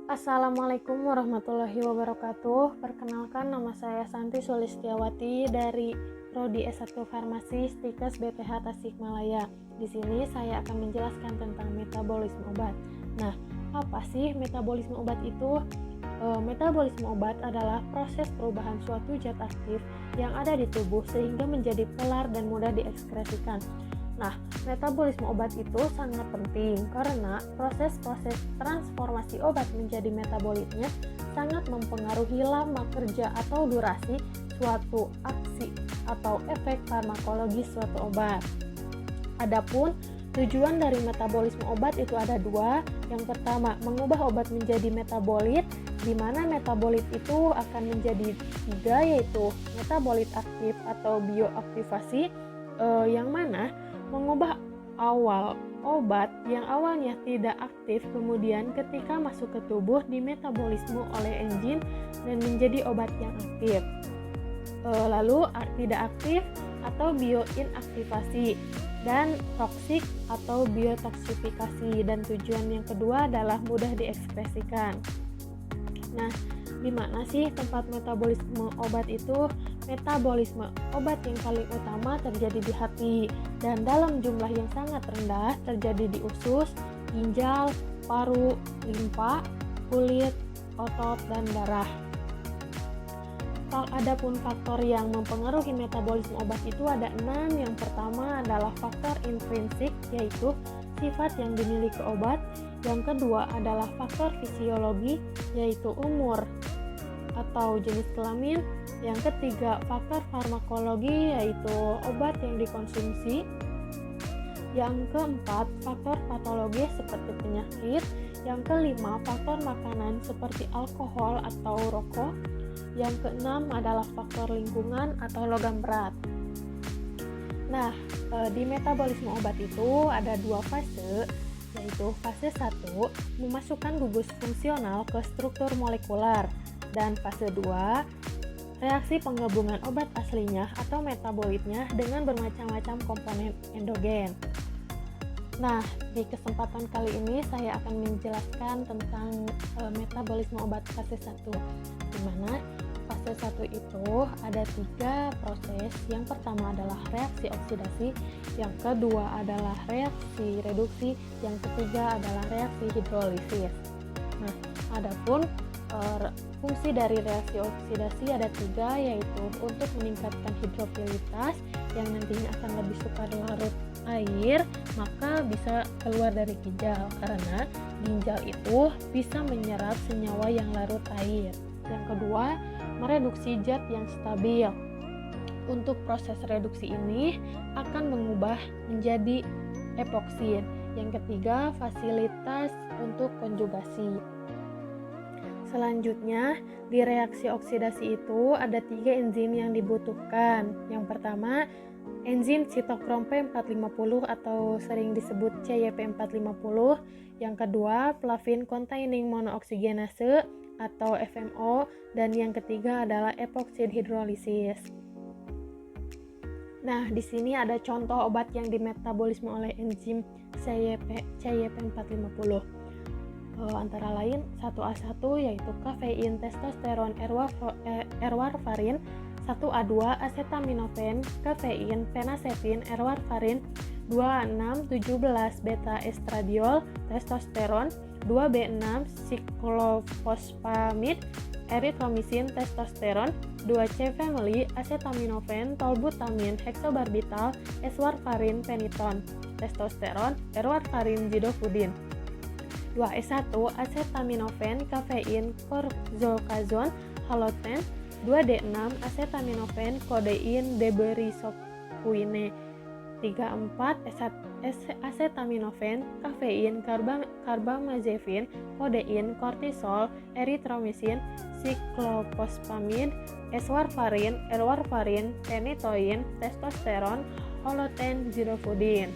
Assalamualaikum warahmatullahi wabarakatuh. Perkenalkan, nama saya Santi Sulistiawati dari Prodi S1 Farmasi Stikes BPH Tasikmalaya. Di sini saya akan menjelaskan tentang metabolisme obat. Nah, apa sih metabolisme obat itu? Metabolisme obat adalah proses perubahan suatu zat aktif yang ada di tubuh sehingga menjadi polar dan mudah diekskresikan. Nah, metabolisme obat itu sangat penting karena proses-proses transformasi obat menjadi metabolitnya sangat mempengaruhi lama kerja atau durasi suatu aksi atau efek farmakologis suatu obat. Adapun tujuan dari metabolisme obat itu ada dua. Yang pertama, mengubah obat menjadi metabolit, di mana metabolit itu akan menjadi tiga, yaitu metabolit aktif atau bioaktivasi, yang mana mengubah awal obat yang awalnya tidak aktif kemudian ketika masuk ke tubuh dimetabolisme oleh enzim dan menjadi obat yang aktif. Lalu tidak aktif atau bioinaktivasi dan toksik atau biotoksifikasi, dan tujuan yang kedua adalah mudah diekspresikan. Nah, di mana sih tempat metabolisme obat itu? Metabolisme obat yang paling utama terjadi di hati dan dalam jumlah yang sangat rendah terjadi di usus, ginjal, paru, limfa, kulit, otot, dan darah. Adapun faktor yang mempengaruhi metabolisme obat itu ada 6. Yang pertama adalah faktor intrinsik, yaitu sifat yang dimiliki obat. Yang kedua adalah faktor fisiologi, yaitu umur atau jenis kelamin. Yang ketiga, faktor farmakologi, yaitu obat yang dikonsumsi. Yang keempat, faktor patologis seperti penyakit. Yang kelima, faktor makanan seperti alkohol atau rokok. Yang keenam adalah faktor lingkungan atau logam berat. Nah, di metabolisme obat itu ada dua fase, yaitu fase 1 memasukkan gugus fungsional ke struktur molekular, dan fase 2 reaksi penggabungan obat aslinya atau metabolitnya dengan bermacam-macam komponen endogen. Nah, di kesempatan kali ini saya akan menjelaskan tentang metabolisme obat fase 1, di mana fase 1 itu ada 3 proses. Yang pertama adalah reaksi oksidasi, yang kedua adalah reaksi reduksi, yang ketiga adalah reaksi hidrolisis. Nah, adapun fungsi dari reaksi oksidasi ada 3, yaitu untuk meningkatkan hidrofilitas yang nantinya akan lebih suka larut air, maka bisa keluar dari ginjal karena ginjal itu bisa menyerap senyawa yang larut air. Yang kedua, mereduksi zat yang stabil. Untuk proses reduksi ini akan mengubah menjadi epoksin. Yang ketiga, fasilitas untuk konjugasi. Selanjutnya, di reaksi oksidasi itu ada 3 enzim yang dibutuhkan. Yang pertama, enzim sitokrom P450 atau sering disebut CYP450. Yang kedua, flavin containing monooksigenase atau FMO, dan yang ketiga adalah epoksid hidrolisis. Nah, di sini ada contoh obat yang dimetabolisme oleh enzim CYP450. Antara lain 1A1 yaitu kafein, testosteron, warfarin, 1A2 acetaminophen, kafein, phenacepin, warfarin, 2A6 17 beta estradiol, testosteron, 2B6 siklofosfamid, eritromisin, testosteron, 2C family, acetaminophen, tolbutamine, heksobarbital, S-warfarin, peniton, testosteron, warfarin, zidofudin. 2E1 acetaminophen, kafein, korzolkazon, haloten, 2D6 acetaminophen, kodein, deberisoquine, 3,4 acetaminophen, kafein, karbamazepin, kodein, kortisol, eritromisin, siklofosfamid, S-warfarin, L-warfarin, phenytoin, testosteron, haloten, zidofudin.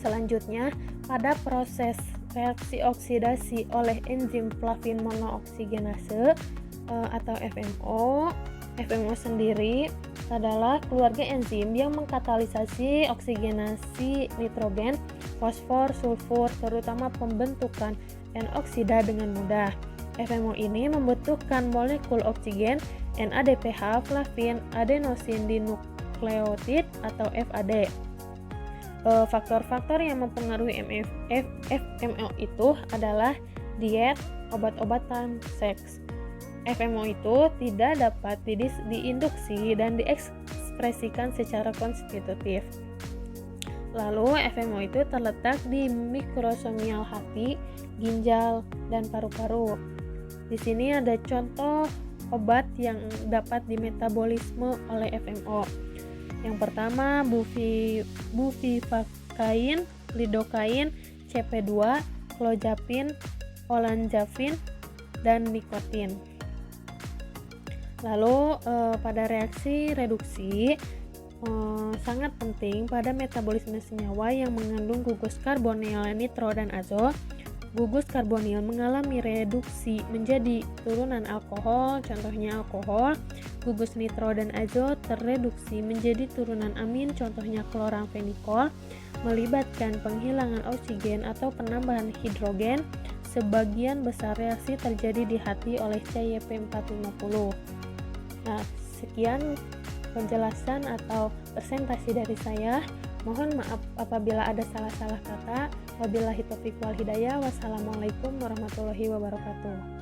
Selanjutnya, pada proses reaksi oksidasi oleh enzim flavin monooksigenase atau FMO, FMO sendiri adalah keluarga enzim yang mengkatalisasi oksigenasi nitrogen fosfor, sulfur, terutama pembentukan N-oksida dengan mudah. FMO ini membutuhkan molekul oksigen, NADPH, flavin, adenosin dinukleotid atau FAD. Faktor-faktor yang mempengaruhi FMO itu adalah diet, obat-obatan, seks. FMO itu tidak dapat diinduksi dan diekspresikan secara konstitutif. Lalu FMO itu terletak di mikrosomial hati, ginjal, dan paru-paru. Di sini ada contoh obat yang dapat dimetabolisme oleh FMO. Yang pertama bupivacain, lidocain, CP2, clozapine, olanzapine, dan nikotin. Lalu pada reaksi reduksi sangat penting pada metabolisme senyawa yang mengandung gugus karbonil, nitro, dan azo. Gugus karbonil mengalami reduksi menjadi turunan alkohol, contohnya alkohol. Gugus nitro dan azo terreduksi menjadi turunan amin, contohnya kloramfenikol, melibatkan penghilangan oksigen atau penambahan hidrogen. Sebagian besar reaksi terjadi di hati oleh CYP450. Nah, sekian penjelasan atau presentasi dari saya. Mohon maaf apabila ada salah-salah kata. Wabillahi taufiq wal hidayah. Wassalamualaikum warahmatullahi wabarakatuh.